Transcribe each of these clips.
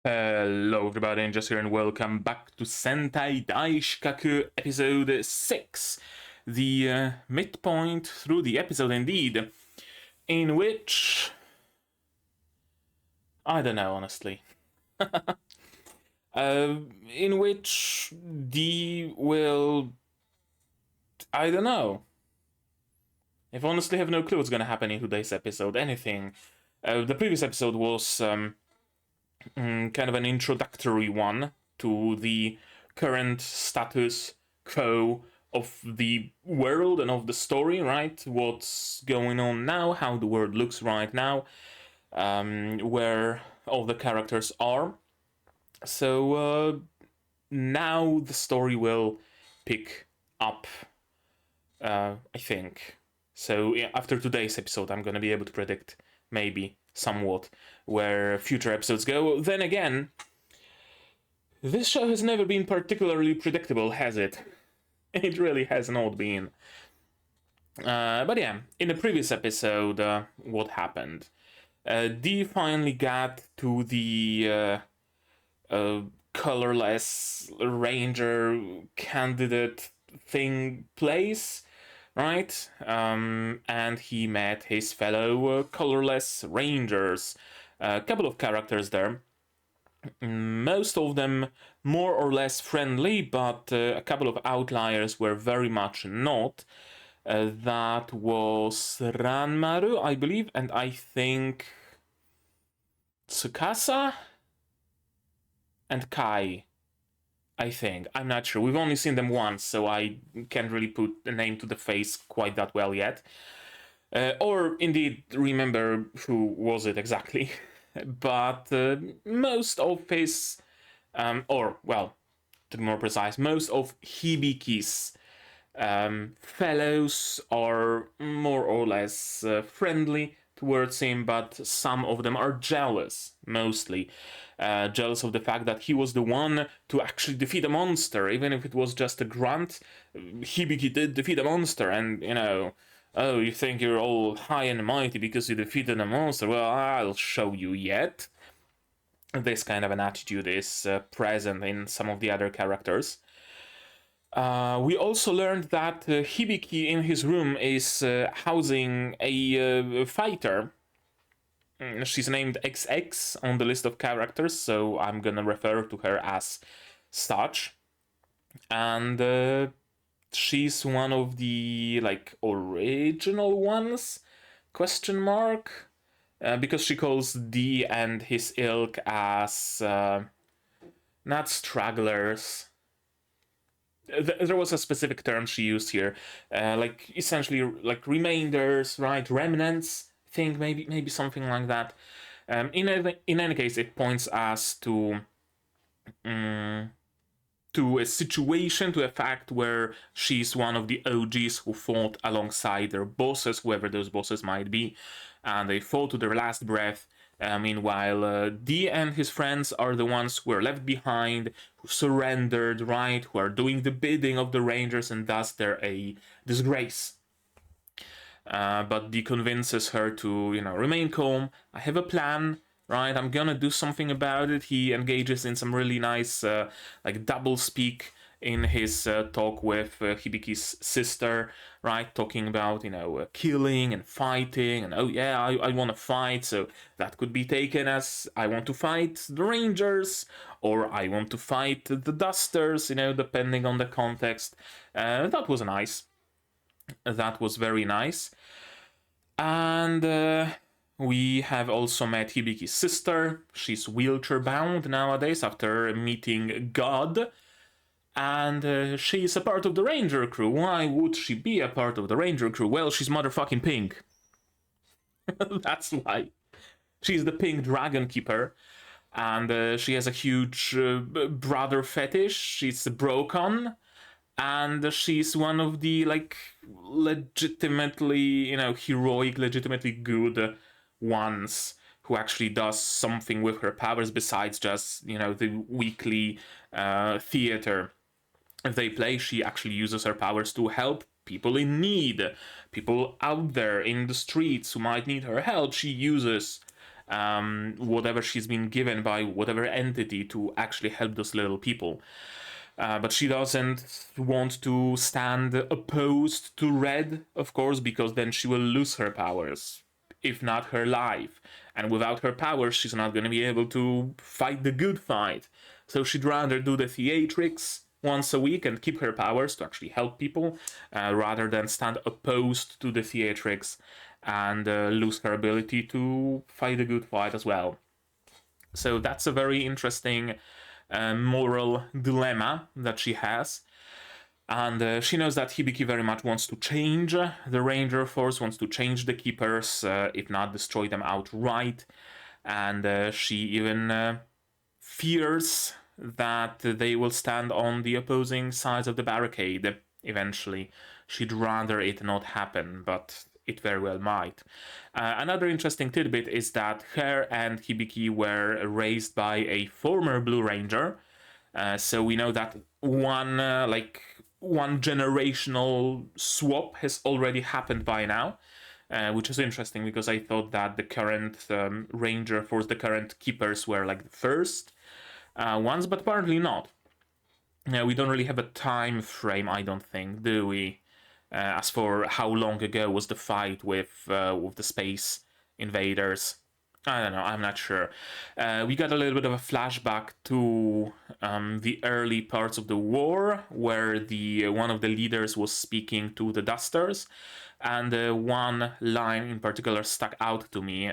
Hello everybody, and just here and welcome back to Sentai Daishikkaku episode 6. The midpoint through the episode indeed, in which... I don't know, honestly. In which D will... I don't know. I honestly have no clue what's gonna happen in today's episode, anything. The previous episode was... kind of an introductory one to the current status quo of the world and of the story, right? What's going on now, how the world looks right now, where all the characters are. So now the story will pick up, I think. So yeah, after today's episode, I'm gonna be able to predict maybe somewhat where future episodes go. Then again, this show has never been particularly predictable, has it? It really has not been. But yeah, in the previous episode, what happened? Dee finally got to the colorless ranger candidate thing place, right? And he met his fellow colorless rangers. A couple of characters there. Most of them more or less friendly, but a couple of outliers were very much not. That was Ranmaru, I believe, and I think Tsukasa and Kai. I think. I'm not sure. We've only seen them once, so I can't really put the name to the face quite that well yet. Or indeed remember who was it exactly. But most of his, or well, to be more precise, most of Hibiki's fellows are more or less friendly towards him, but some of them are jealous, mostly. Jealous of the fact that he was the one to actually defeat a monster, even if it was just a grunt. Hibiki did defeat a monster, and you know, oh, you think you're all high and mighty because you defeated a monster? Well, I'll show you yet. This kind of an attitude is present in some of the other characters. We also learned that Hibiki in his room is housing a fighter. She's named XX on the list of characters, so I'm gonna refer to her as such. And she's one of the like original ones? Question mark? Because she calls Dee and his ilk as not stragglers. There was a specific term she used here, like essentially like remainders, right? Remnants. I think maybe something like that. In any case, it points us to a situation, to a fact where she's one of the OGs who fought alongside their bosses, whoever those bosses might be, and they fought to their last breath. Meanwhile, Dee and his friends are the ones who are left behind, who surrendered, right, who are doing the bidding of the Rangers, and thus they're a disgrace. But Dee convinces her to, remain calm. I have a plan, right? I'm gonna do something about it. He engages in some really nice, like, double speak in his talk with Hibiki's sister, right? Talking about, killing and fighting, and oh yeah, I want to fight, so that could be taken as I want to fight the Rangers, or I want to fight the Dusters, depending on the context. That was nice. That was very nice. And we have also met Hibiki's sister. She's wheelchair bound nowadays after meeting God. And she's a part of the Ranger crew. Why would she be a part of the Ranger crew? Well, she's motherfucking pink. That's why. She's the pink dragon keeper. And she has a huge brother fetish. She's broken. And she's one of the, like, legitimately, heroic, legitimately good ones who actually does something with her powers besides just, the weekly theater they play. She actually uses her powers to help people in need, people out there in the streets who might need her help. She uses whatever she's been given by whatever entity to actually help those little people. But she doesn't want to stand opposed to Red, of course, because then she will lose her powers, if not her life. And without her powers, she's not going to be able to fight the good fight. So she'd rather do the theatrics once a week and keep her powers to actually help people, rather than stand opposed to the theatrics and lose her ability to fight the good fight as well. So that's a very interesting moral dilemma that she has. And she knows that Hibiki very much wants to change the Ranger Force, wants to change the Keepers, if not destroy them outright. And she even fears that they will stand on the opposing sides of the barricade eventually. She'd rather it not happen, but it very well might. Another interesting tidbit is that her and Hibiki were raised by a former Blue Ranger. So we know that one generational swap has already happened by now, which is interesting because I thought that the current Ranger Force, the current Keepers, were like the first ones, but apparently not. We don't really have a time frame, I don't think, do we? As for how long ago was the fight with the space invaders. I don't know, I'm not sure. We got a little bit of a flashback to the early parts of the war, where one of the leaders was speaking to the Dusters, and one line in particular stuck out to me.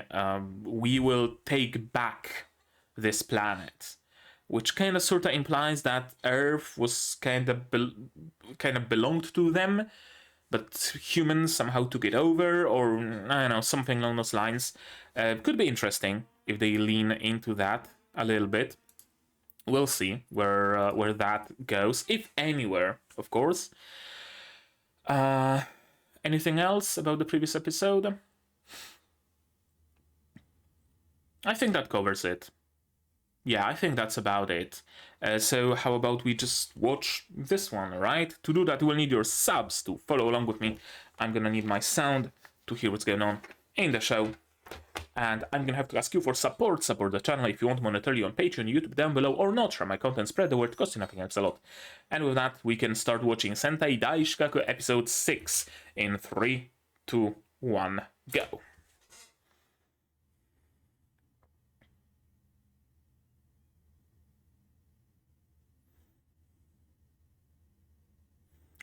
We will take back this planet. Which kind of sort of implies that Earth was kind of belonged to them, but humans somehow took it over, or I don't know, something along those lines. Could be interesting if they lean into that a little bit. We'll see where that goes, if anywhere, of course. Anything else about the previous episode? I think that covers it. Yeah, I think that's about it. So how about we just watch this one, right? To do that, we'll need your subs to follow along with me. I'm gonna need my sound to hear what's going on in the show. And I'm gonna have to ask you for support. Support the channel if you want monetarily on Patreon, YouTube down below, or not. Share my content, spread the word, cost you nothing, helps a lot. And with that, we can start watching Sentai Daishikkaku episode 6 in 3, 2, 1, go.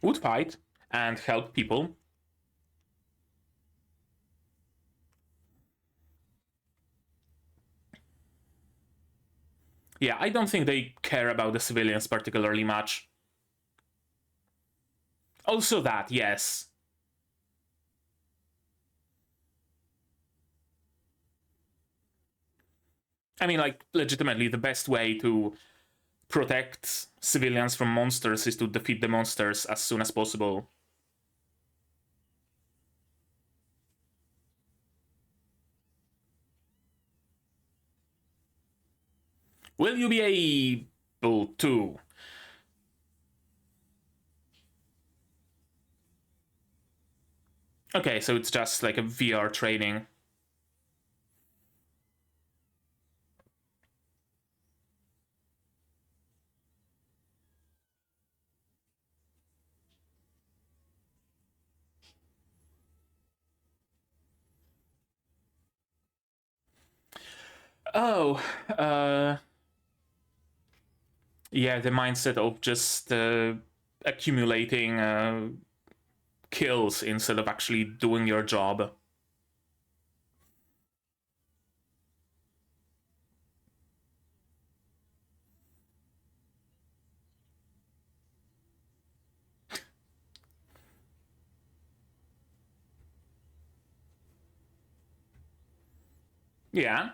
Would fight and help people. Yeah, I don't think they care about the civilians particularly much. Also that, yes. I mean, like, legitimately, the best way to protect civilians from monsters is to defeat the monsters as soon as possible. Will you be able to? Okay, so it's just like a VR training. Oh, yeah, the mindset of just accumulating kills instead of actually doing your job. Yeah.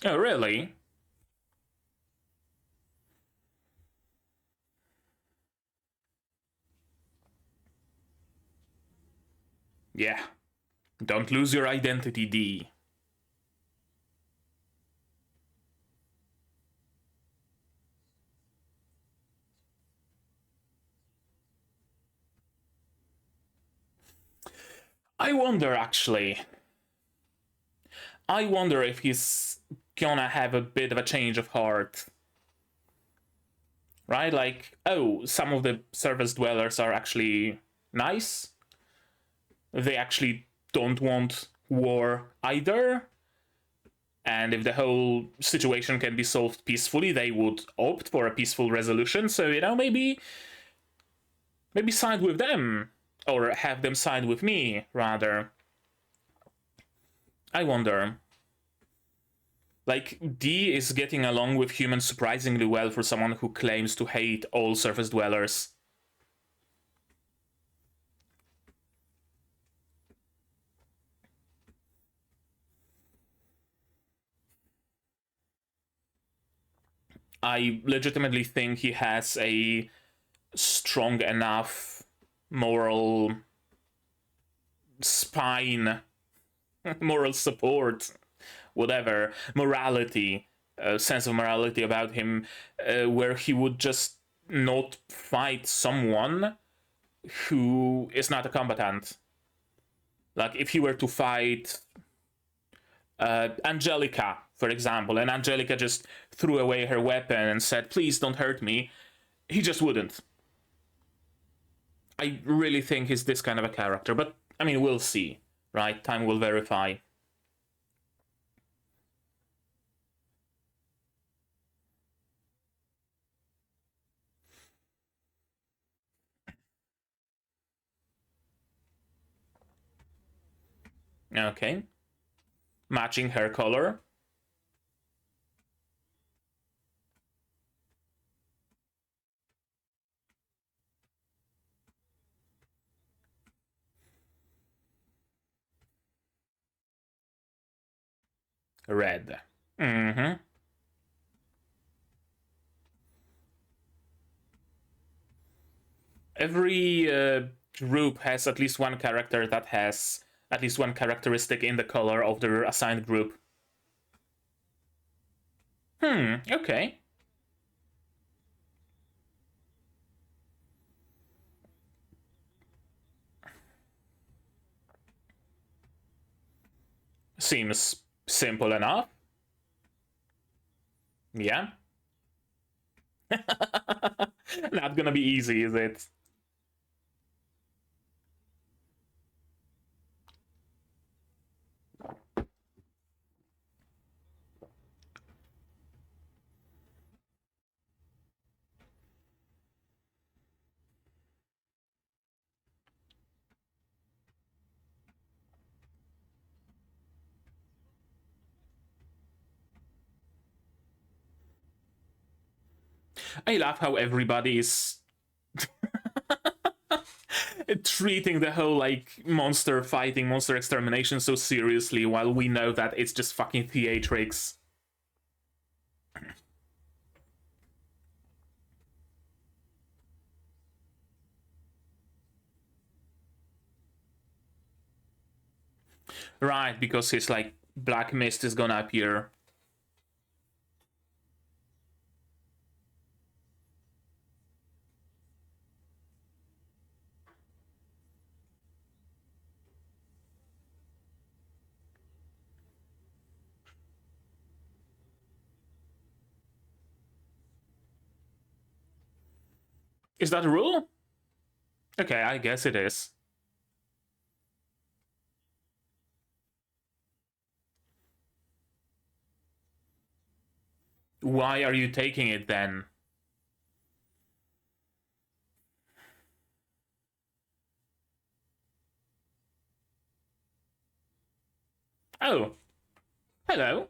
Oh, really? Yeah. Don't lose your identity, D. I wonder, actually. I wonder if he's gonna have a bit of a change of heart. Right? Like, oh, some of the surface dwellers are actually nice. They actually don't want war either. And if the whole situation can be solved peacefully, they would opt for a peaceful resolution. So, you know, maybe side with them. Or have them side with me, rather. I wonder. Like, D is getting along with humans surprisingly well for someone who claims to hate all surface dwellers. I legitimately think he has a strong enough moral spine, moral support, whatever, morality, sense of morality about him, where he would just not fight someone who is not a combatant. Like, if he were to fight Angelica, for example, and Angelica just threw away her weapon and said, please don't hurt me, he just wouldn't. I really think he's this kind of a character, but, I mean, we'll see, right? Time will verify. Okay. Matching hair color. Red. Mm-hmm. Every group has at least one character that has at least one characteristic in the color of their assigned group. Okay. Seems simple enough. Yeah. Not gonna be easy, is it? I love how everybody is treating the whole, like, monster fighting, monster extermination so seriously, while we know that it's just fucking theatrics. Right, because his, like, black mist is gonna appear. Is that a rule? Okay, I guess it is. Why are you taking it then? Oh. Hello.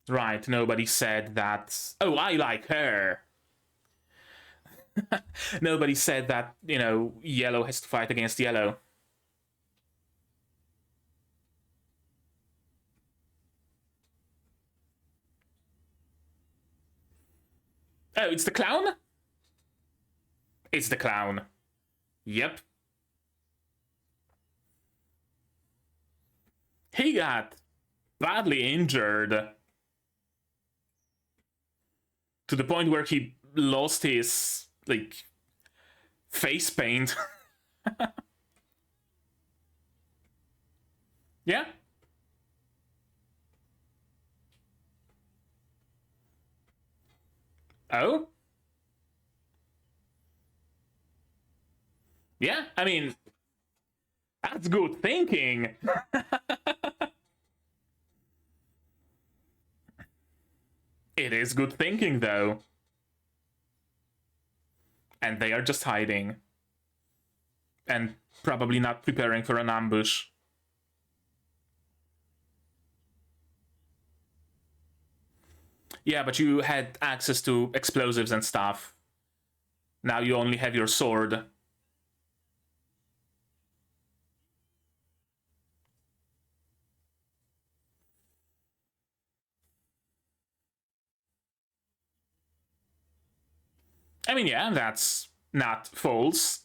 Right, nobody said that. Oh, I like her. Nobody said that, you know, yellow has to fight against yellow. Oh, it's the clown? It's the clown. Yep. He got badly injured. To the point where he lost his, like, face paint. Yeah. Oh? Yeah, I mean, that's good thinking. It is good thinking, though. And they are just hiding. And probably not preparing for an ambush. Yeah, but you had access to explosives and stuff. Now you only have your sword. I mean, yeah, that's not false.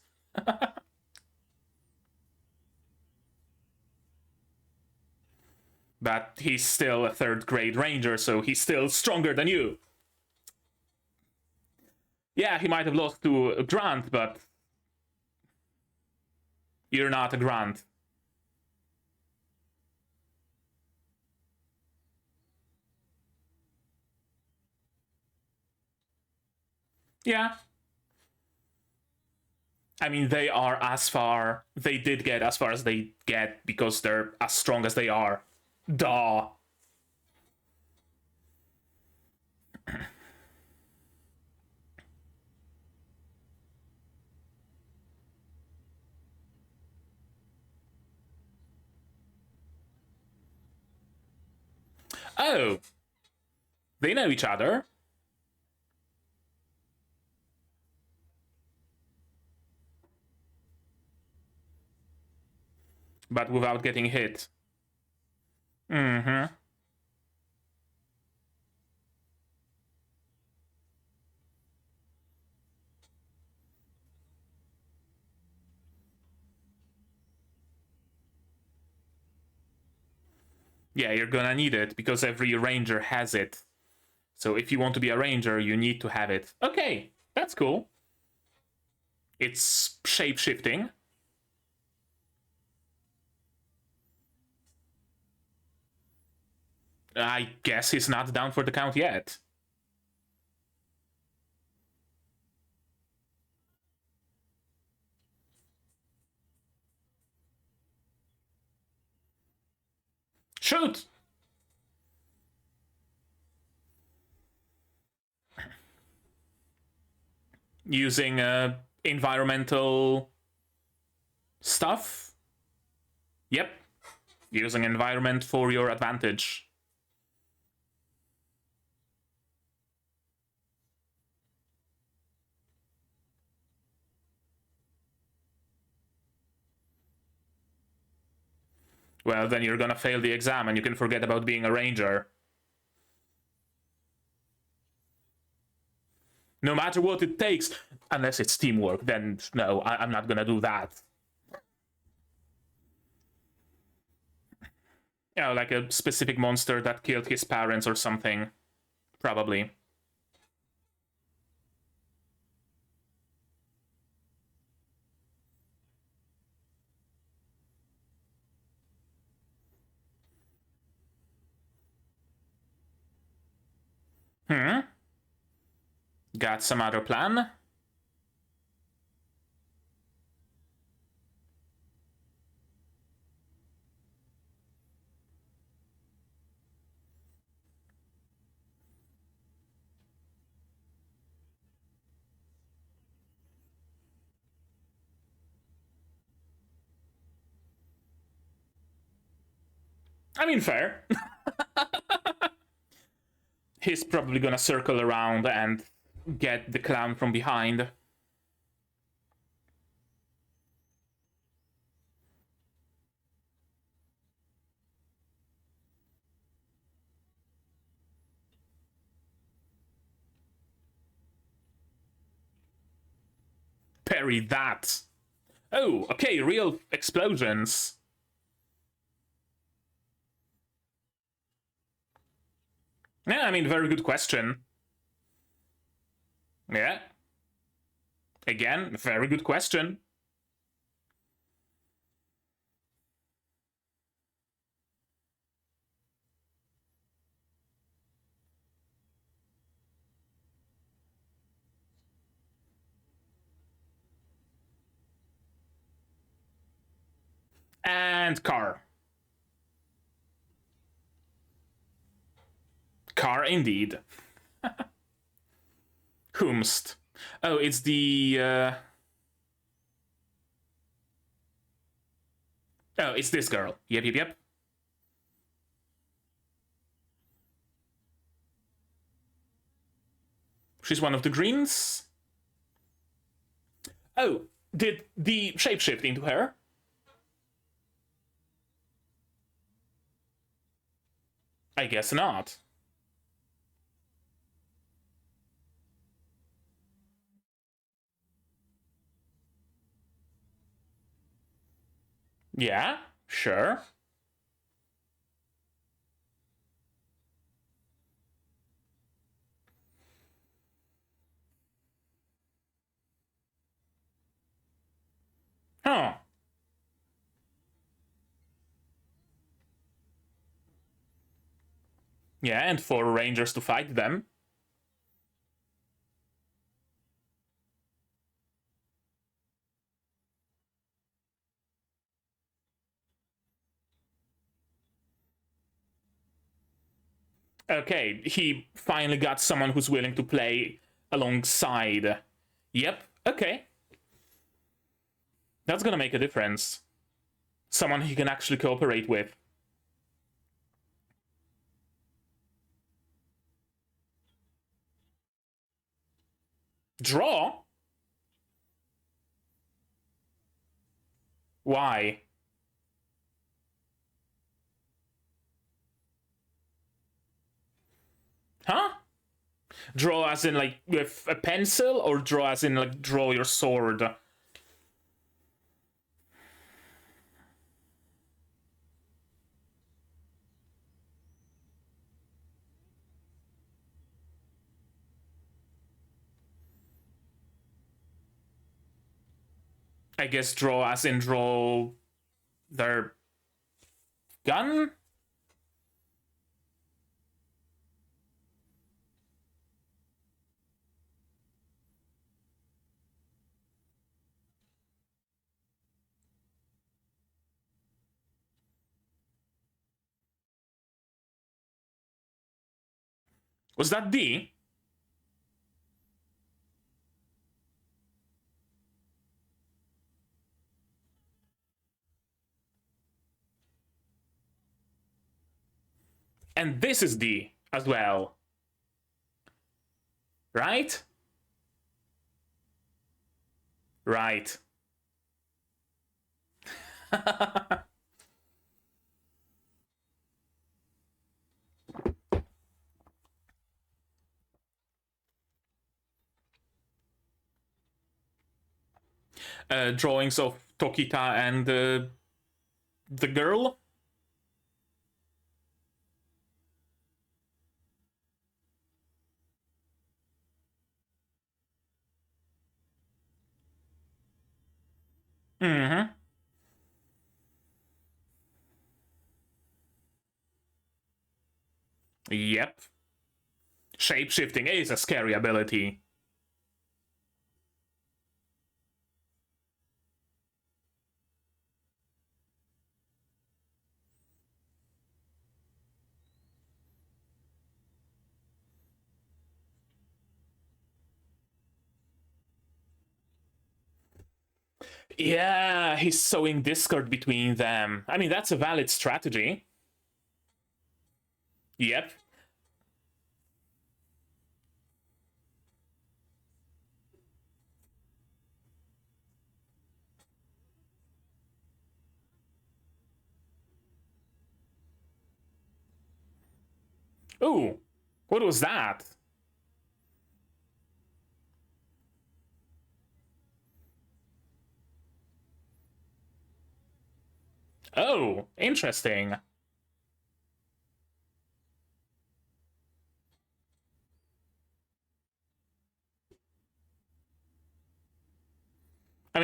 But he's still a third grade ranger, so he's still stronger than you. Yeah, he might have lost to a Grant, but you're not a Grant. Yeah. I mean, they are as far, they did get as far as they get because they're as strong as they are. Duh. Oh, they know each other. But without getting hit. Mm-hmm. Yeah, you're gonna need it because every ranger has it. So if you want to be a ranger, you need to have it. Okay, that's cool. It's shape-shifting. I guess he's not down for the count yet. Shoot! Using environmental stuff. Yep. Using environment for your advantage. Well, then you're gonna fail the exam and you can forget about being a ranger. No matter what it takes, unless it's teamwork, then no, I'm not gonna do that. You know, like a specific monster that killed his parents or something. Probably. Got some other plan? I mean, fair. He's probably gonna circle around and get the clown from behind. Parry that. Oh, okay, real explosions. Yeah, I mean, very good question. Yeah. Again, very good question. And car. Car indeed. Whomst. Oh, it's the... Oh, it's this girl. Yep. She's one of the greens. Oh, did the shapeshift into her? I guess not. Yeah, sure. Huh. Yeah, and for rangers to fight them. Okay, he finally got someone who's willing to play alongside. Yep, okay. That's gonna make a difference. Someone he can actually cooperate with. Draw? Why? Huh? Draw as in like with a pencil, or draw as in like draw your sword? I guess draw as in draw their gun? Was that D? And this is D as well. Right? Right. Drawings of Tokita and the girl? Mm-hmm. Yep. Shapeshifting is a scary ability. Yeah, he's sowing discord between them. I mean, that's a valid strategy. Yep. Ooh, what was that? Oh, interesting.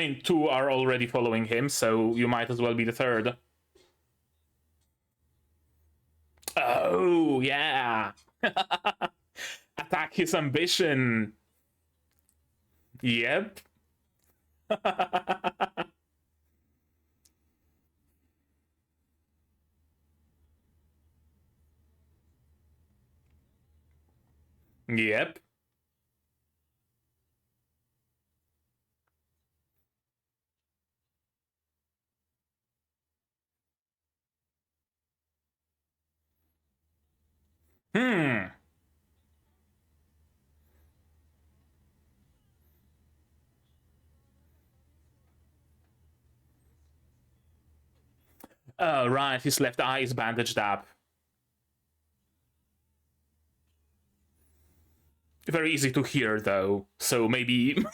mean, 2 are already following him, so you might as well be the 3rd. Oh, yeah. Attack his ambition. Yep. Yep. Hmm. Oh, right, his left eye is bandaged up. Very easy to hear, though, so maybe...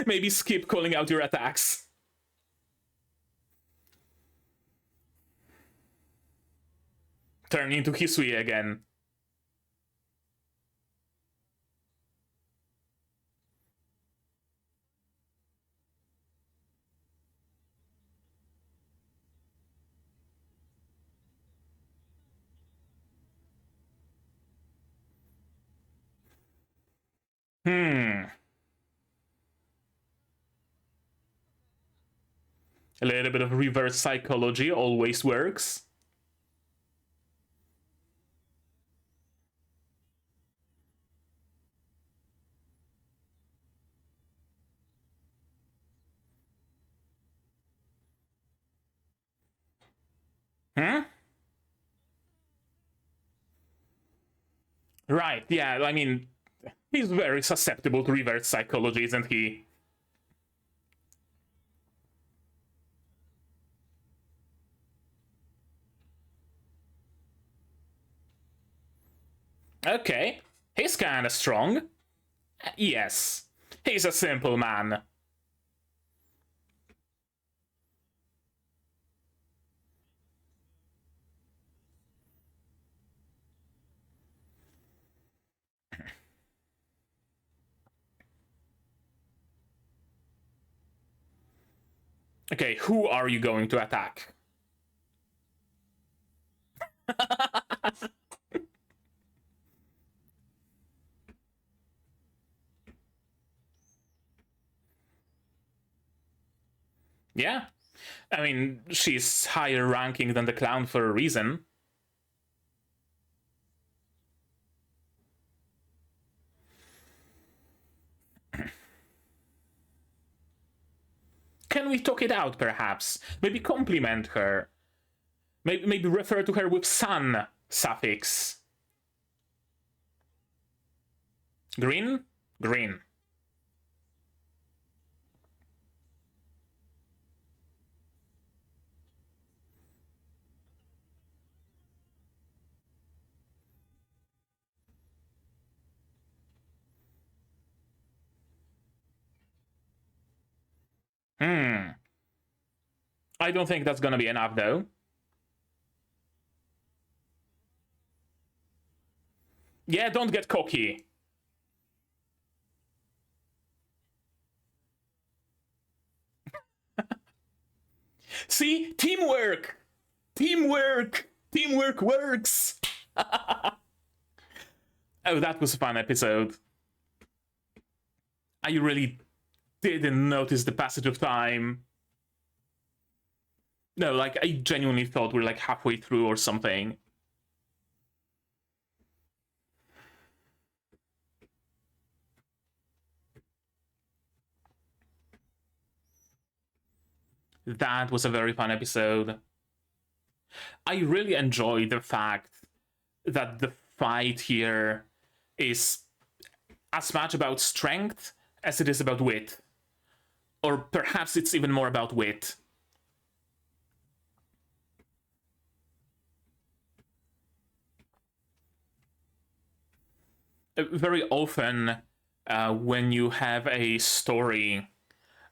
maybe skip calling out your attacks. Turn into Hisui again. Hmm. A little bit of reverse psychology always works. Hmm? Right, yeah, I mean, he's very susceptible to reverse psychology, isn't he? Okay, he's kinda strong. Yes, he's a simple man. Okay, who are you going to attack? Yeah, I mean, she's higher ranking than the clown for a reason. Can we talk it out, perhaps? Maybe compliment her. Maybe refer to her with san suffix. Green? Green. Hmm. I don't think that's gonna be enough, though. Yeah, don't get cocky. See? Teamwork! Teamwork! Teamwork works! Oh, that was a fun episode. I really didn't notice the passage of time. No, like, I genuinely thought we're like halfway through or something. That was a very fun episode. I really enjoy the fact that the fight here is as much about strength as it is about wit. Or perhaps it's even more about wit. Very often, when you have a story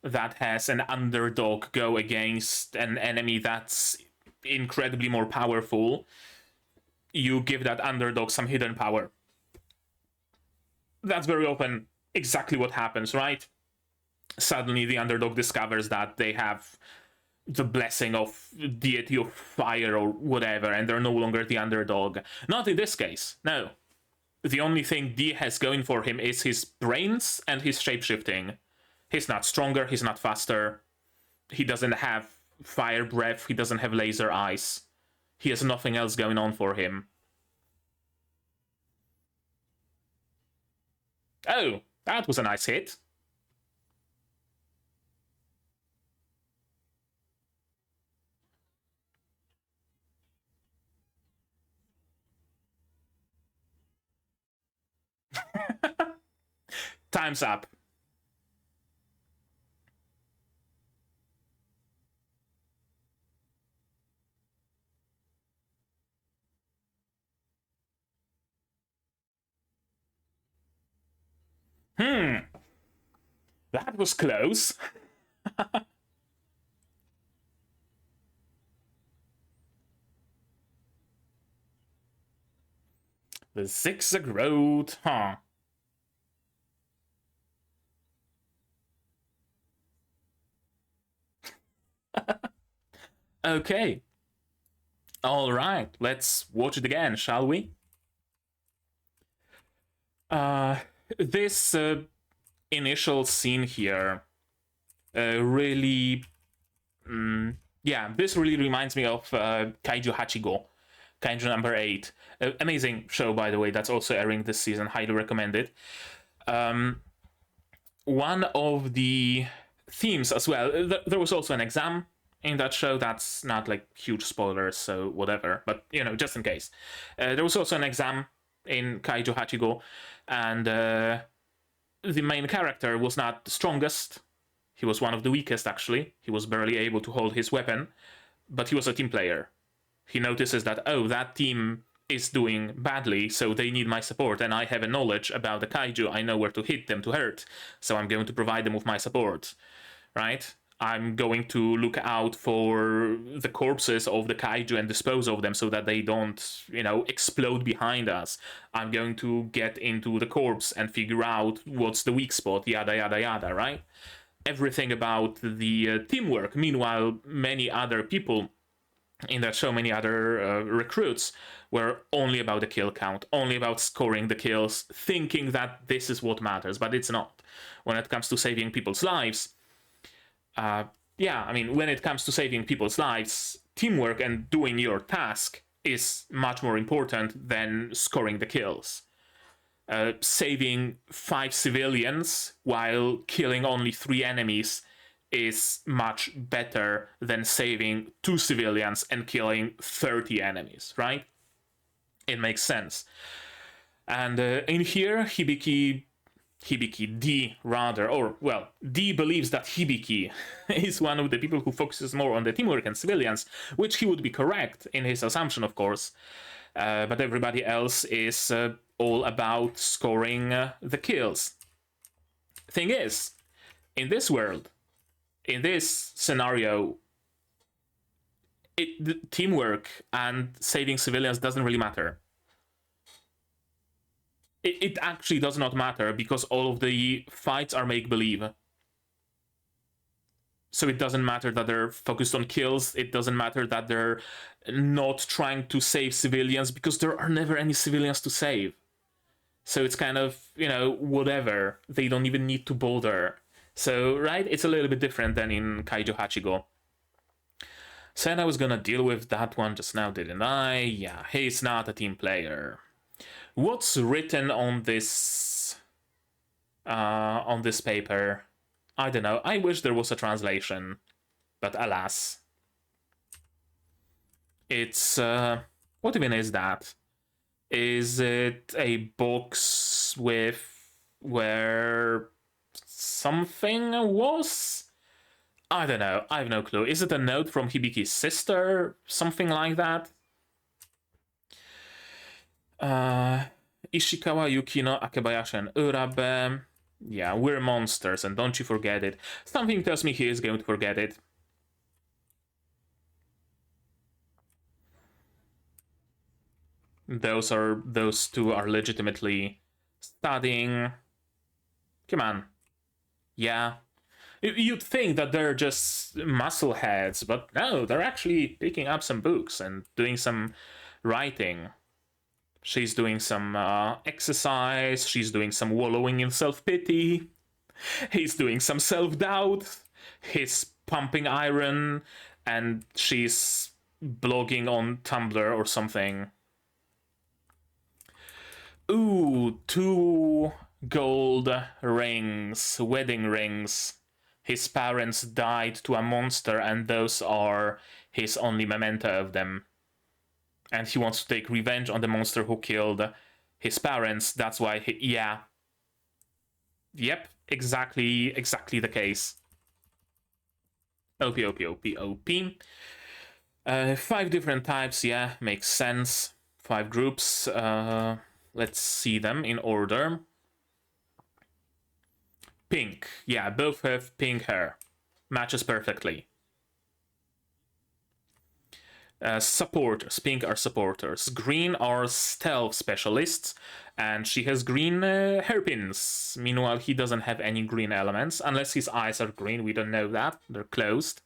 that has an underdog go against an enemy that's incredibly more powerful, you give that underdog some hidden power. That's very often exactly what happens, right? Suddenly the underdog discovers that they have the blessing of deity of fire or whatever, and they're no longer the underdog. Not in this case, no. The only thing D has going for him is his brains and his shapeshifting. He's not stronger, he's not faster, he doesn't have fire breath, he doesn't have laser eyes. He has nothing else going on for him. Oh, that was a nice hit. Time's up. That was close. The zigzag road, huh? Okay. All right, let's watch it again, shall we? This initial scene here really, yeah, this really reminds me of Kaiju Hachigo, Kaiju number 8. Amazing show, by the way, that's also airing this season. Highly recommend it. One of the themes as well, there was also an exam in that show. That's not like huge spoilers, so whatever, but you know, just in case. There was also an exam in Kaiju Hachigo, and the main character was not the strongest. He was one of the weakest, actually. He was barely able to hold his weapon, but he was a team player. He notices that, oh, that team is doing badly, so they need my support, and I have a knowledge about the kaiju. I know where to hit them to hurt, so I'm going to provide them with my support, right? I'm going to look out for the corpses of the kaiju and dispose of them so that they don't, you know, explode behind us. I'm going to get into the corpse and figure out what's the weak spot, yada yada yada, right? Everything about the teamwork. Meanwhile, many other people in that show, many other recruits were only about the kill count, only about scoring the kills, thinking that this is what matters, but it's not. When it comes to saving people's lives, yeah, I mean, when it comes to saving people's lives, teamwork and doing your task is much more important than scoring the kills. Saving 5 civilians while killing only 3 enemies is much better than saving 2 civilians and killing 30 enemies, right? It makes sense. And in here, Hibiki D, rather, or, well, D believes that Hibiki is one of the people who focuses more on the teamwork and civilians, which he would be correct in his assumption, of course. But everybody else is all about scoring the kills. Thing is, in this world, in this scenario, the teamwork and saving civilians doesn't really matter. It actually does not matter because all of the fights are make-believe. So it doesn't matter that they're focused on kills, it doesn't matter that they're not trying to save civilians because there are never any civilians to save. So it's kind of, you know, whatever. They don't even need to bother. So, right, it's a little bit different than in Kaiju Hachigo. Said I was gonna deal with that one just now, didn't I? Yeah, he's not a team player. What's written on this paper? I don't know. I wish there was a translation, but alas. It's what even is that? Is it a box with where something was? I don't know. I have no clue. Is it a note from Hibiki's sister? Something like that? Ishikawa Yukino Akebayashi and Urabe. Yeah, we're monsters, and don't you forget it. Something tells me he is going to forget it. Those two are legitimately studying. Come on. Yeah. You'd think that they're just muscle heads, but no, they're actually picking up some books and doing some writing. She's doing some exercise, she's doing some wallowing in self-pity, he's doing some self-doubt, he's pumping iron, and she's blogging on Tumblr or something. Ooh, 2 gold rings, wedding rings. His parents died to a monster, and those are his only memento of them. And he wants to take revenge on the monster who killed his parents. That's why he, yeah. Yep, exactly the case. OP, OP, OP, OP. 5 different types, yeah, makes sense. 5 groups. Let's see them in order. Pink, yeah, both have pink hair. Matches perfectly. Supporters, pink are supporters. Green are stealth specialists, and she has green hairpins. Meanwhile, he doesn't have any green elements, unless his eyes are green. We don't know that, they're closed.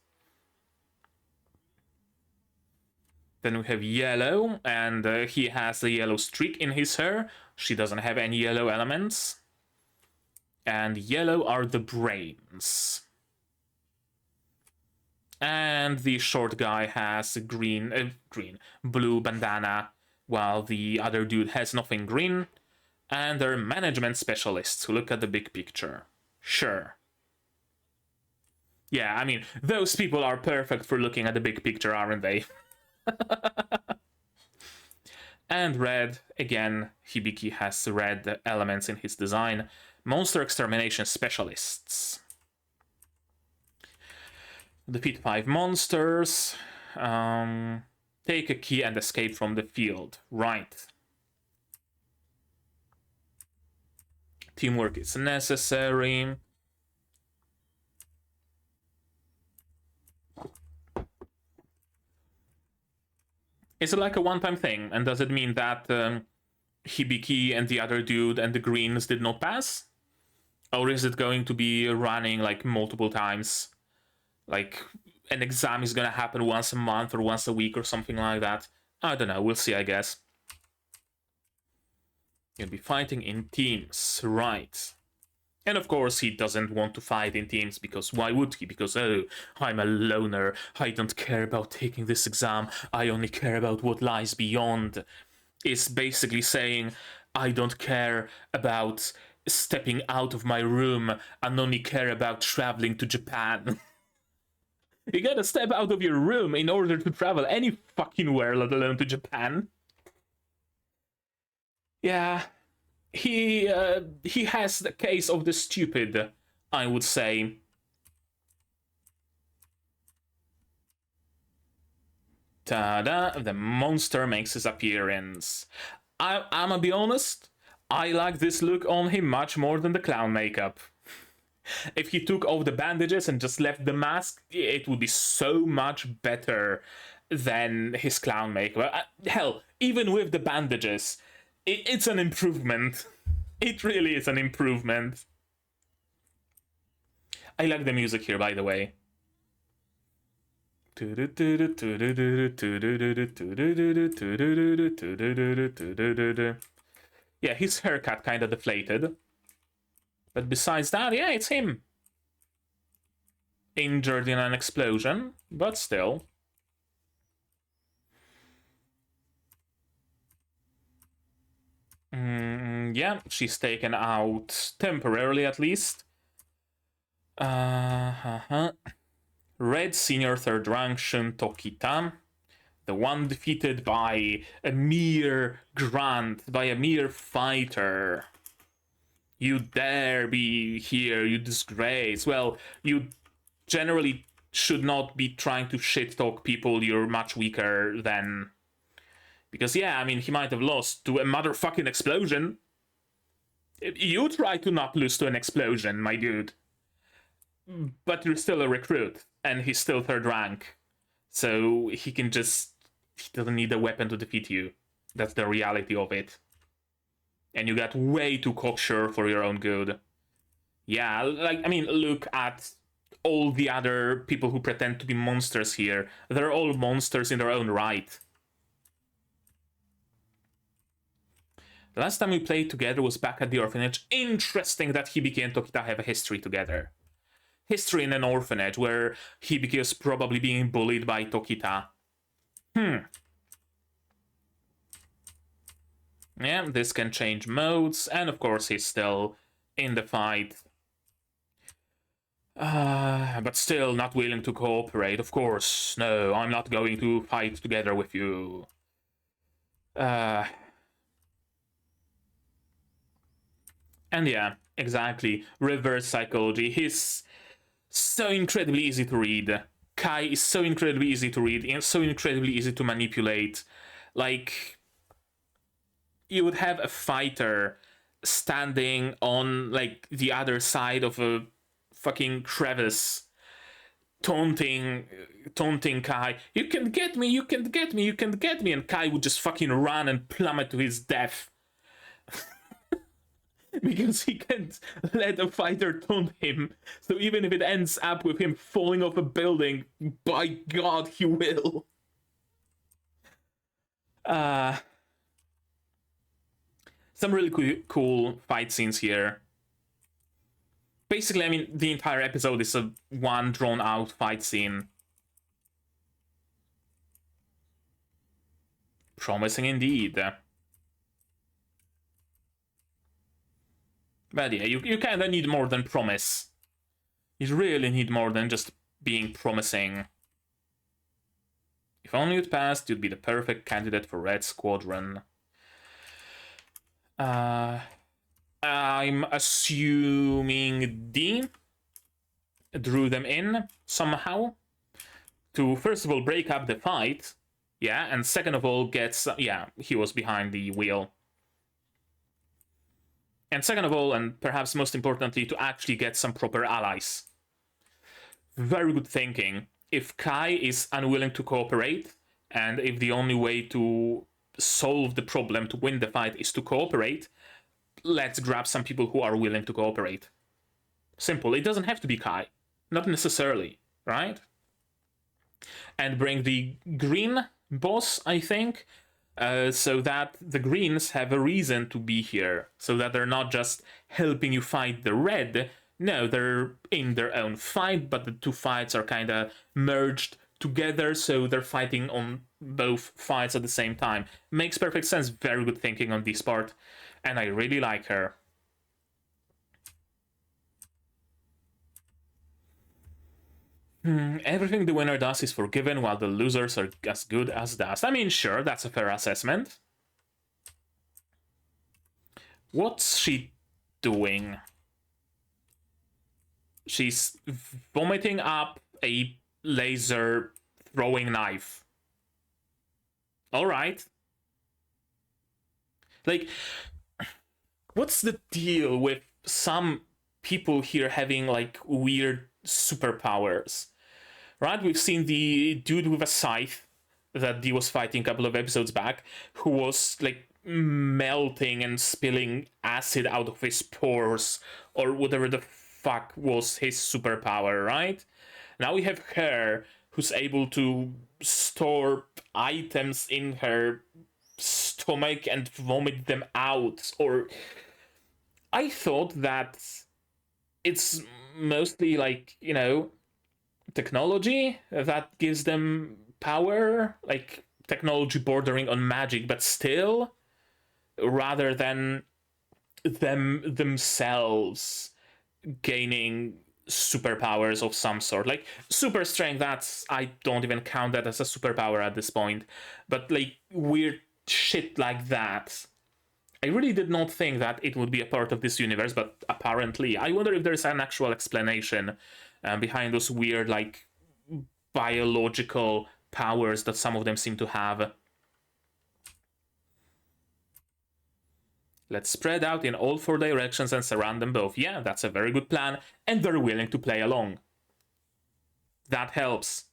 Then we have yellow, and he has a yellow streak in his hair. She doesn't have any yellow elements. And yellow are the brains. And the short guy has a blue bandana, while the other dude has nothing green. And they're management specialists who look at the big picture. Sure. Yeah, I mean, those people are perfect for looking at the big picture, aren't they? And red, again, Hibiki has red elements in his design. Monster extermination specialists. Defeat 5 monsters. Take a key and escape from the field. Right. Teamwork is necessary. Is it like a one-time thing? And does it mean that Hibiki and the other dude and the greens did not pass? Or is it going to be running like multiple times? Like an exam is gonna happen once a month or once a week or something like that. I don't know, we'll see, I guess. You'll be fighting in teams, right. And of course he doesn't want to fight in teams, because why would he? Because, oh, I'm a loner, I don't care about taking this exam, I only care about what lies beyond. It's basically saying, I don't care about stepping out of my room and only care about traveling to Japan. You gotta step out of your room in order to travel any fucking where, let alone to Japan. Yeah, he has the case of the stupid, I would say. Ta-da! The monster makes his appearance. I'm gonna be honest, I like this look on him much more than the clown makeup. If he took off the bandages and just left the mask, it would be so much better than his clown makeup. Hell, even with the bandages, it's an improvement. It really is an improvement. I like the music here, by the way. Yeah, his haircut kind of deflated. But besides that, yeah, it's him. Injured in an explosion, but still. Yeah, she's taken out temporarily at least. Red senior 3rd rank Shun Tokita. The one defeated by a mere grunt, by a mere fighter. You dare be here, you disgrace. Well, you generally should not be trying to shit-talk people you're much weaker than. Because, yeah, I mean, he might have lost to a motherfucking explosion. You try to not lose to an explosion, my dude. But you're still a recruit, and he's still 3rd rank. So he doesn't need a weapon to defeat you. That's the reality of it. And you got way too cocksure for your own good. Yeah, like, I mean, look at all the other people who pretend to be monsters here. They're all monsters in their own right. The last time we played together was back at the orphanage. Interesting that Hibiki and Tokita have a history together. History in an orphanage where Hibiki is probably being bullied by Tokita. Yeah, this can change modes, and of course he's still in the fight. But still not willing to cooperate, of course. No, I'm not going to fight together with you. And yeah, exactly. Reverse psychology. He's so incredibly easy to read. Kai is so incredibly easy to read and so incredibly easy to manipulate. Like, you would have a fighter standing on, like, the other side of a fucking crevice, taunting Kai. You can get me, you can get me, you can get me, and Kai would just fucking run and plummet to his death. Because he can't let a fighter taunt him. So even if it ends up with him falling off a building, by God, he will. Some really cool fight scenes here. Basically, I mean, the entire episode is a one drawn-out fight scene. Promising indeed. But yeah, you kind of need more than promise. You really need more than just being promising. If only you'd passed, you'd be the perfect candidate for Red Squadron. I'm assuming D drew them in somehow to, first of all, break up the fight. Yeah, and second of all, he was behind the wheel. And second of all, and perhaps most importantly, to actually get some proper allies. Very good thinking. If Kai is unwilling to cooperate, and if the only way to solve the problem, to win the fight, is to cooperate, let's grab some people who are willing to cooperate. Simple. It doesn't have to be Kai. Not necessarily, right? And bring the green boss, I think, so that the greens have a reason to be here, so that they're not just helping you fight the red. No, they're in their own fight, but the two fights are kind of merged together, so they're fighting on both fights at the same time. Makes perfect sense. Very good thinking on this part, and I really like her. Everything the winner does is forgiven, while the losers are as good as dust. I mean, sure, that's a fair assessment. What's she doing? She's vomiting up a laser throwing knife. Alright. Like, what's the deal with some people here having, like, weird superpowers? Right? We've seen the dude with a scythe that Dee was fighting a couple of episodes back, who was, like, melting and spilling acid out of his pores, or whatever the fuck was his superpower, right? Now we have her, who's able to store items in her stomach and vomit them out. Or I thought that it's mostly, like, you know, technology that gives them power, like technology bordering on magic, but still, rather than them themselves gaining superpowers of some sort. Like super strength, that's, I don't even count that as a superpower at this point, but like weird shit like that, I really did not think that it would be a part of this universe, but apparently. I wonder if there's an actual explanation behind those weird, like, biological powers that some of them seem to have. Let's spread out in all four directions and surround them both. Yeah, that's a very good plan, and they're willing to play along. That helps.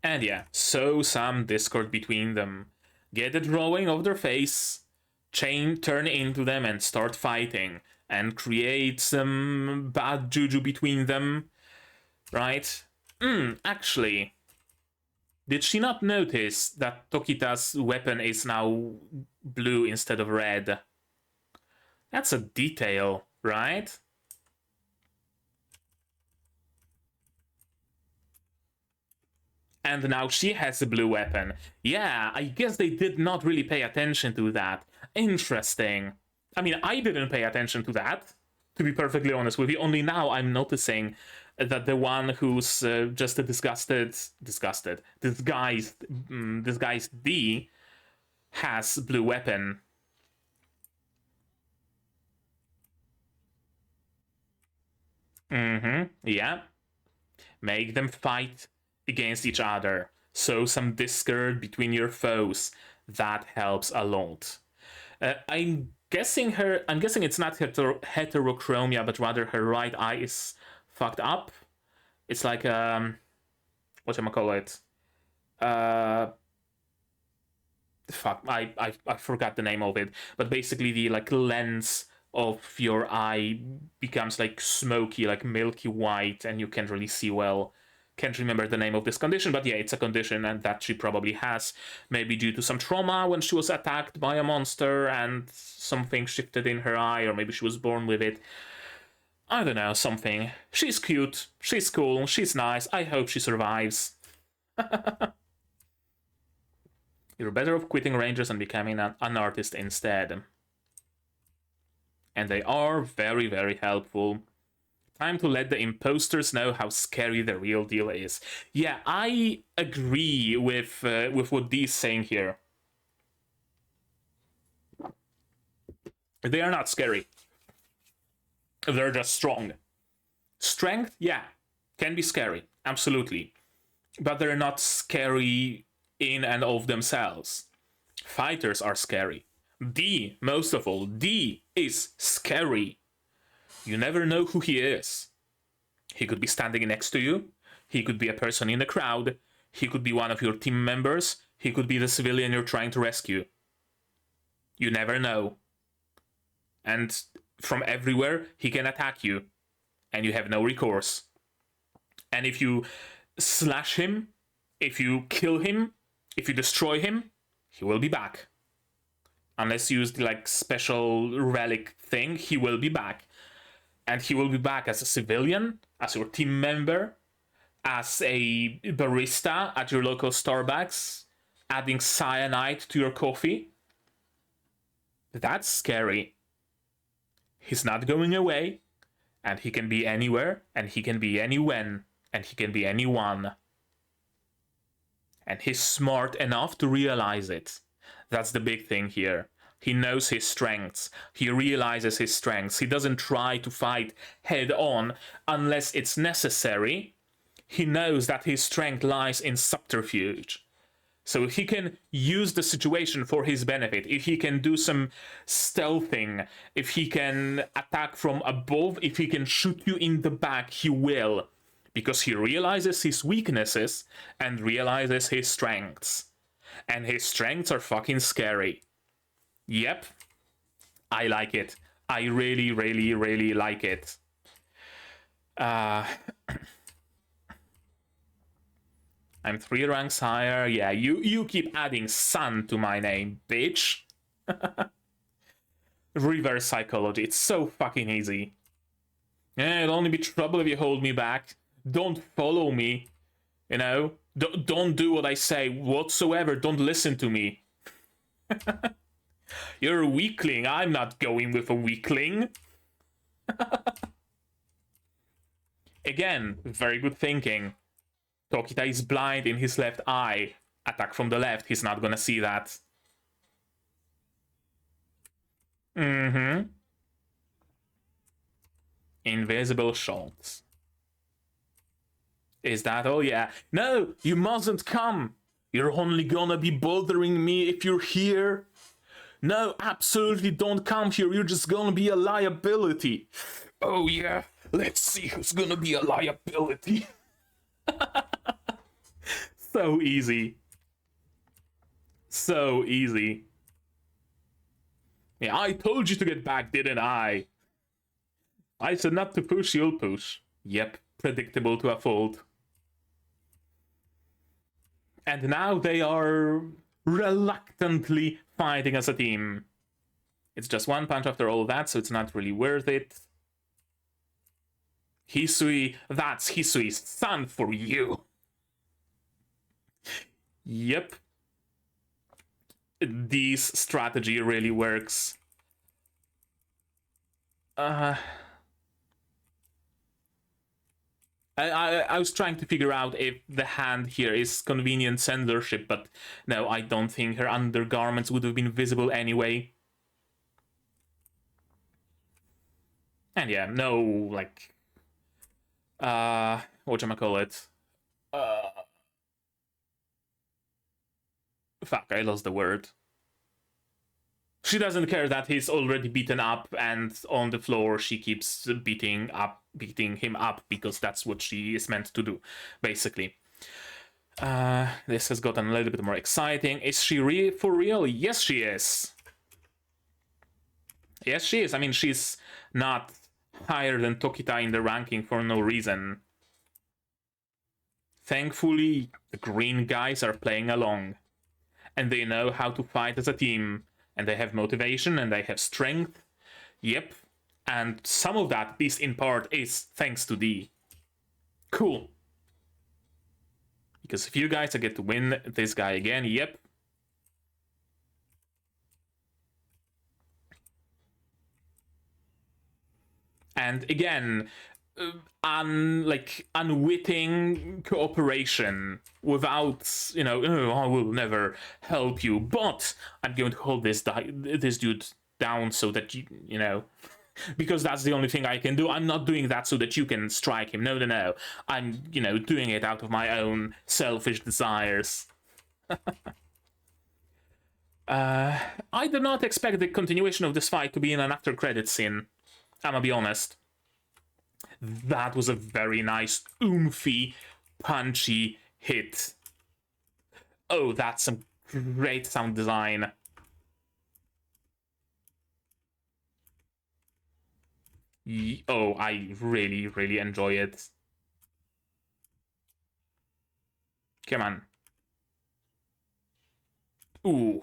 And And yeah, sow some discord between them. Get a drawing of their face, turn into them and start fighting. And create some bad juju between them. Right? Actually, did she not notice that Tokita's weapon is now blue instead of red? That's a detail, right? And now she has a blue weapon. Yeah, I guess they did not really pay attention to that. Interesting. I mean, I didn't pay attention to that, to be perfectly honest with you. Only now I'm noticing that the one who's just a disguised D has blue weapon. Yeah. Make them fight against each other. Sow some discord between your foes. That helps a lot. I'm guessing it's not heterochromia, but rather her right eye is fucked up. It's like whatchamacallit? Fuck, I forgot the name of it. But basically the like lens of your eye becomes like smoky, like milky white, and you can't really see well. Can't remember the name of this condition, but yeah, it's a condition and that she probably has, maybe due to some trauma when she was attacked by a monster and something shifted in her eye, or maybe she was born with it. I don't know, something. She's cute, she's cool, she's nice, I hope she survives. You're better off quitting Rangers and becoming an artist instead. And they are very, very helpful. Time to let the imposters know how scary the real deal is. Yeah, I agree with what Dee's saying here. They are not scary. They're just strong. Strength, yeah, can be scary, absolutely. But they're not scary in and of themselves. Fighters are scary. D, most of all, D is scary. You never know who he is. He could be standing next to you. He could be a person in the crowd. He could be one of your team members. He could be the civilian you're trying to rescue. You never know. And from everywhere, he can attack you. And you have no recourse. And if you slash him, if you kill him, if you destroy him, he will be back. Unless you use the like special relic thing, he will be back. And he will be back as a civilian, as your team member, as a barista at your local Starbucks, adding cyanide to your coffee. That's scary. He's not going away, and he can be anywhere, and he can be anywhen, and he can be anyone. And he's smart enough to realize it. That's the big thing here. He knows his strengths. He realizes his strengths. He doesn't try to fight head on unless it's necessary. He knows that his strength lies in subterfuge. So if he can use the situation for his benefit, if he can do some stealthing, if he can attack from above, if he can shoot you in the back, he will. Because he realizes his weaknesses and realizes his strengths. And his strengths are fucking scary. Yep. I like it. I really, really, really like it. I'm 3 ranks higher. Yeah, you keep adding son to my name, bitch. Reverse psychology. It's so fucking easy. Yeah, it'll only be trouble if you hold me back. Don't follow me. You know? Don't do what I say whatsoever. Don't listen to me. You're a weakling. I'm not going with a weakling. Again, very good thinking. Tokita is blind in his left eye. Attack from the left. He's not gonna see that. Invisible shots. Is that all? Yeah. No, you mustn't come. You're only gonna be bothering me if you're here. No, absolutely don't come here. You're just gonna be a liability. Oh yeah, let's see who's gonna be a liability. So easy. So easy. Yeah, I told you to get back, didn't I? I said not to push, you'll push. Yep, predictable to a fault. And now they are reluctantly fighting as a team. It's just one punch after all that, so it's not really worth it. Hisui, that's Hisui's son for you. Yep. This strategy really works. I was trying to figure out if the hand here is convenient censorship, but no, I don't think her undergarments would have been visible anyway. And yeah, no, like, whatchamacallit? Fuck, I lost the word. She doesn't care that he's already beaten up, and on the floor she keeps beating him up because that's what she is meant to do, basically. This has gotten a little bit more exciting. Is she for real? Yes, she is. Yes, she is. I mean, she's not higher than Tokita in the ranking for no reason. Thankfully, the green guys are playing along, and they know how to fight as a team, and they have motivation, and they have strength. Yep. And some of that, at least in part, is thanks to D. Cool. Because if you guys get to win this guy again, yep. And again, unwitting cooperation without, oh, I will never help you, but I'm going to hold this dude down so that you know, because that's the only thing I can do. I'm not doing that so that you can strike him. No, no, no. I'm, doing it out of my own selfish desires. I did not expect the continuation of this fight to be in an after-credits scene. I'm gonna be honest. That was a very nice, oomphy, punchy hit. Oh, that's some great sound design. Oh, I really, really enjoy it. Come on. Ooh.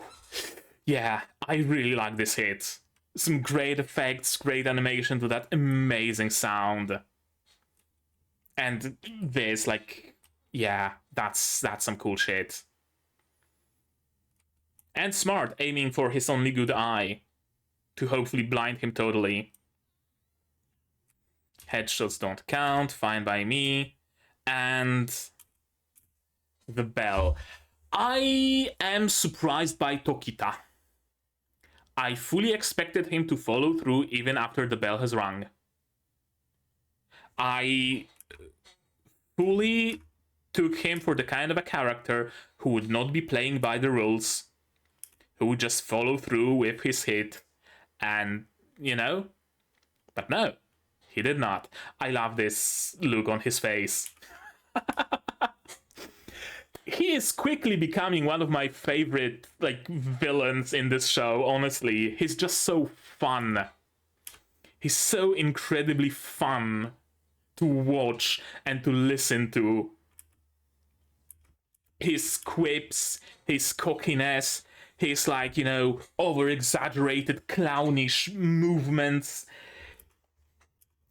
Yeah, I really like this hit. Some great effects, great animation to that amazing sound. And this, like, yeah, that's some cool shit. And smart, aiming for his only good eye to hopefully blind him totally. Headshots don't count, fine by me. And the bell. I am surprised by Tokita. I fully expected him to follow through even after the bell has rung. I fully took him for the kind of a character who would not be playing by the rules, who would just follow through with his hit, and, but no, he did not. I love this look on his face. He is quickly becoming one of my favorite, villains in this show, honestly. He's just so fun. He's so incredibly fun to watch and to listen to. His quips, his cockiness, his, over-exaggerated, clownish movements,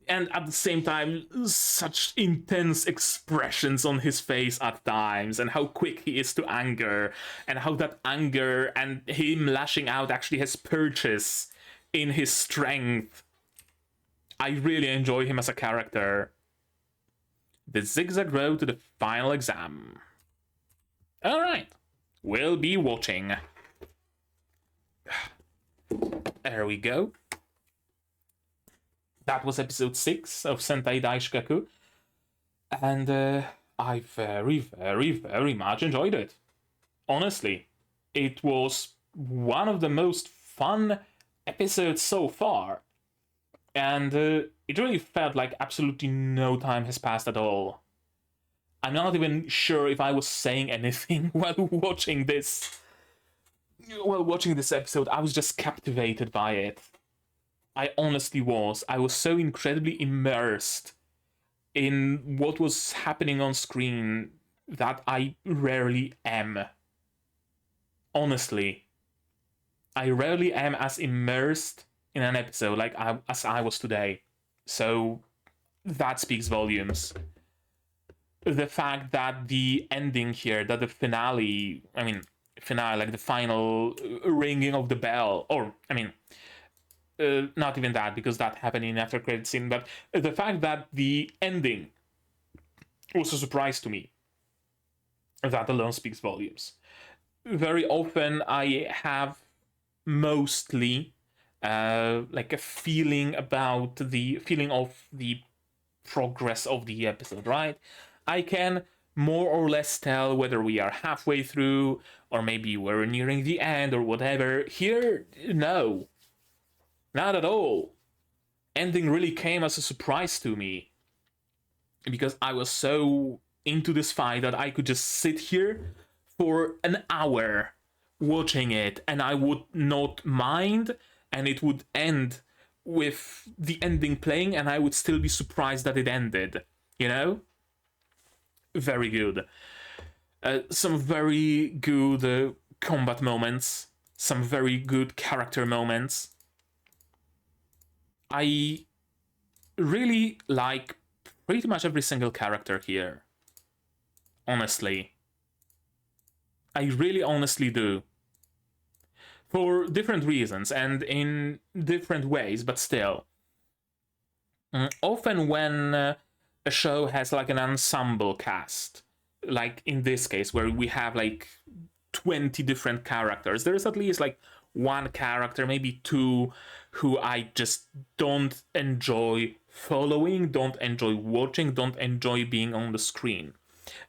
and at the same time, such intense expressions on his face at times, and how quick he is to anger, and how that anger and him lashing out actually has purchase in his strength. I really enjoy him as a character. The zigzag road to the final exam. Alright, we'll be watching. There we go. That was episode 6 of Sentai Daishikkaku, and I very, very, very much enjoyed it. Honestly, it was one of the most fun episodes so far, and it really felt like absolutely no time has passed at all. I'm not even sure if I was saying anything while watching this. While watching this episode, I was just captivated by it. I honestly was. I was so incredibly immersed in what was happening on screen that I rarely am. Honestly, I rarely am as immersed in an episode as I was today. So that speaks volumes. The fact that the ending here, that the finale, like the final ringing of the bell, or not even that, because that happened in after credit scene, but the fact that the ending was a surprise to me, that alone speaks volumes. Very often I have mostly like a feeling about the feeling of the progress of the episode, right? I can more or less tell whether we are halfway through or maybe we're nearing the end or whatever. Here, no. Not at all. Ending really came as a surprise to me because I was so into this fight that I could just sit here for an hour watching it and I would not mind, and it would end with the ending playing and I would still be surprised that it ended, you know? Very good. Some very good combat moments, some very good character moments. I really like pretty much every single character here. Honestly. I really honestly do. For different reasons and in different ways, but still. Often when a show has like an ensemble cast, like in this case where we have like 20 different characters, there's at least like one character, maybe two, who I just don't enjoy following, don't enjoy watching, don't enjoy being on the screen.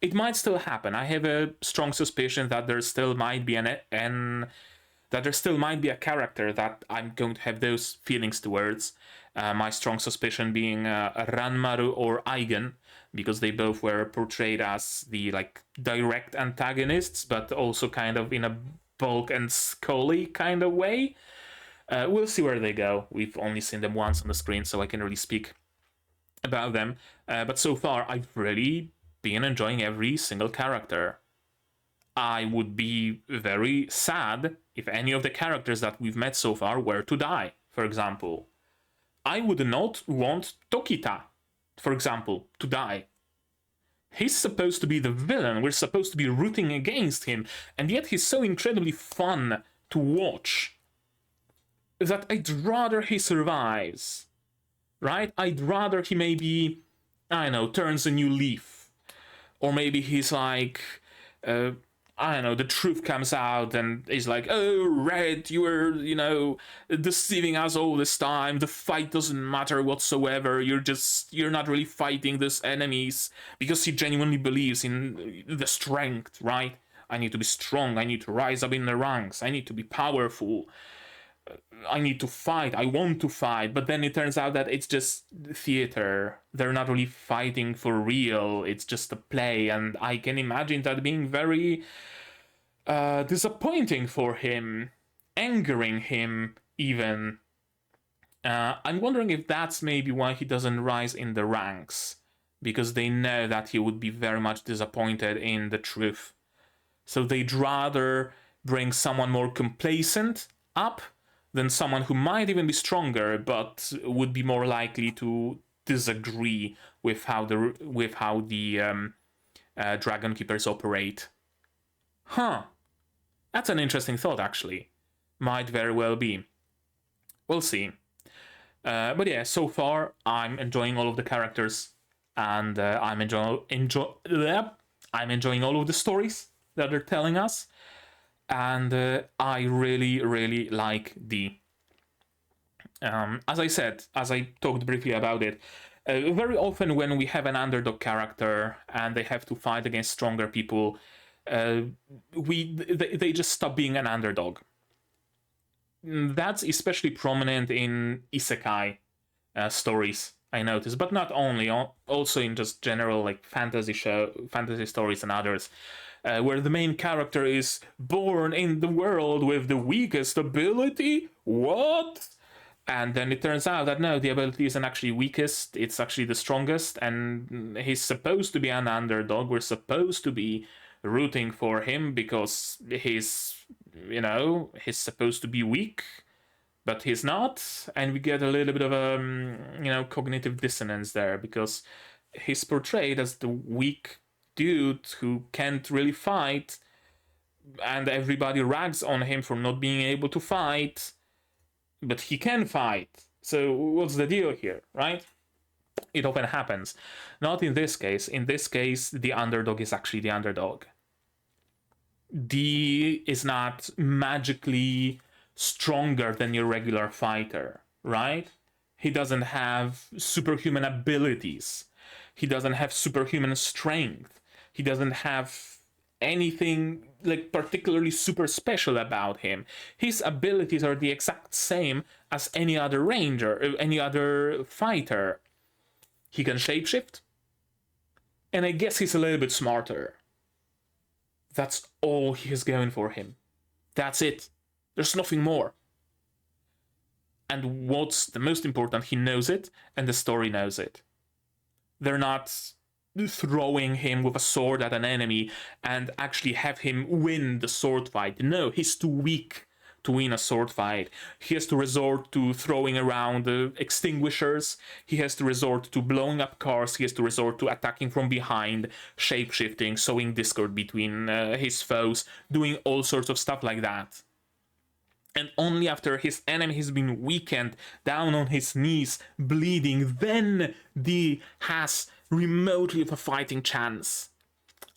It might still happen. I have a strong suspicion that there still might be that there still might be a character that I'm going to have those feelings towards. My strong suspicion being Ranmaru or Aigen, because they both were portrayed as the like direct antagonists, but also kind of in a Bulk and Scully kind of way. We'll see where they go. We've only seen them once on the screen, so I can really speak about them. But so far, I've really been enjoying every single character. I would be very sad if any of the characters that we've met so far were to die, for example. I would not want Tokita, for example, to die. He's supposed to be the villain, we're supposed to be rooting against him, and yet he's so incredibly fun to watch that I'd rather he survives, right? I'd rather he maybe, I don't know, turns a new leaf. Or maybe he's like, I don't know, the truth comes out and he's like, oh, Red, you were, deceiving us all this time. The fight doesn't matter whatsoever. You're not really fighting these enemies, because he genuinely believes in the strength, right? I need to be strong. I need to rise up in the ranks. I need to be powerful. I need to fight. I want to fight. But then it turns out that it's just theater. They're not really fighting for real. It's just a play. And I can imagine that being very disappointing for him, angering him even. I'm wondering if that's maybe why he doesn't rise in the ranks, because they know that he would be very much disappointed in the truth. So they'd rather bring someone more complacent up than someone who might even be stronger but would be more likely to disagree with how the Dragon Keepers operate. Huh. That's an interesting thought, actually. Might very well be. We'll see. But yeah, so far I'm enjoying all of the characters, and I'm enjoying all of the stories that they're telling us, and I really, really like the. As I talked briefly about it, very often when we have an underdog character and they have to fight against stronger people, they just stop being an underdog. That's especially prominent in isekai stories. I noticed, but not only, also in just general like fantasy stories and others, where the main character is born in the world with the weakest ability. What? And then it turns out that no, the ability isn't actually weakest, it's actually the strongest, and he's supposed to be an underdog. We're supposed to be rooting for him because he's supposed to be weak, but he's not, and we get a little bit of a cognitive dissonance there because he's portrayed as the weak dude who can't really fight, and everybody rags on him for not being able to fight, but he can fight. So what's the deal here, right? It often happens. Not in this case. In this case, the underdog is actually the underdog. D is not magically stronger than your regular fighter, right? He doesn't have superhuman abilities. He doesn't have superhuman strength. He doesn't have anything like particularly super special about him. His abilities are the exact same as any other ranger, any other fighter. He can shapeshift, and I guess he's a little bit smarter. That's all he is going for him. That's it. There's nothing more. And what's the most important, he knows it, and the story knows it. They're not throwing him with a sword at an enemy and actually have him win the sword fight. No, he's too weak to win a sword fight. He has to resort to throwing around extinguishers. He has to resort to blowing up cars. He has to resort to attacking from behind, shape-shifting, sowing discord between his foes, doing all sorts of stuff like that. And only after his enemy has been weakened, down on his knees, bleeding, then D has remotely of a fighting chance.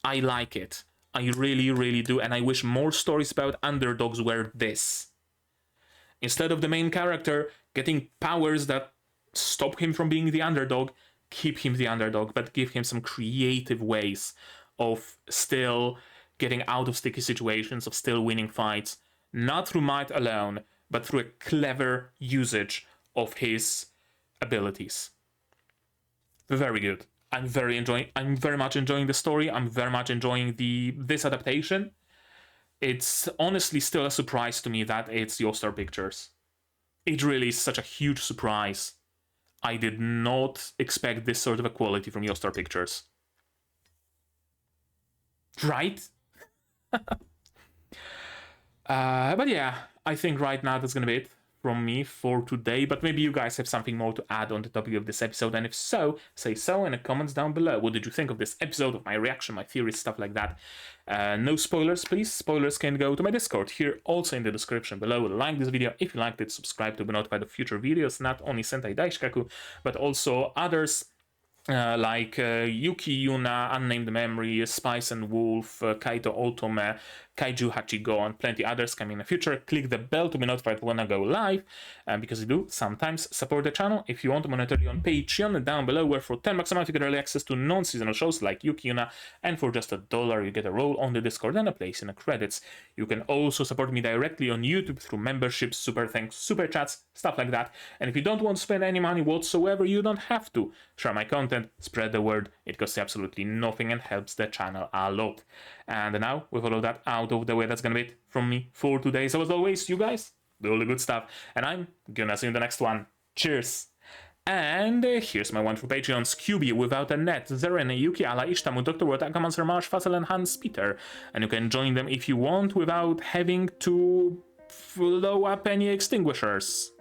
I like it. I really, really do, and I wish more stories about underdogs were this. Instead of the main character getting powers that stop him from being the underdog, keep him the underdog, but give him some creative ways of still getting out of sticky situations, of still winning fights, not through might alone, but through a clever usage of his abilities. Very good. I'm very much enjoying the story. I'm very much enjoying this adaptation. It's honestly still a surprise to me that it's Yostar Pictures. It really is such a huge surprise. I did not expect this sort of a quality from Yostar Pictures. Right? But yeah, I think right now that's gonna be it from me for today, but maybe you guys have something more to add on the topic of this episode, and if so, say so in the comments down below. What did you think of this episode, of my reaction, my theories, stuff like that? No spoilers, please. Spoilers can go to my Discord here, also in the description below. Like this video if you liked it, subscribe to be notified of future videos, not only Sentai Daishikkaku, but also others. Like Yuki Yuna, Unnamed Memory, Spice and Wolf, Kaito Otome, Kaiju Hachigo, and plenty others coming in the future. Click the bell to be notified when I go live, because you do sometimes support the channel. If you want monetarily on Patreon, down below, where for $10 a month you get early access to non-seasonal shows like Yuki Yuna, and for just $1 you get a role on the Discord and a place in the credits. You can also support me directly on YouTube through memberships, super thanks, super chats, stuff like that. And if you don't want to spend any money whatsoever, you don't have to. Share my content, spread the word, it costs absolutely nothing and helps the channel a lot. And now, with all of that out of the way, that's gonna be it from me for today. So as always, you guys, do all the good stuff, and I'm gonna see you in the next one. Cheers! And here's my one for Patreons: QB, Without a Net, Zeren, Yuki, Ala, Ishtamu, Dr. Word, Akamancer, Marsh, Fassel, and Hans Peter. And you can join them if you want without having to blow up any extinguishers.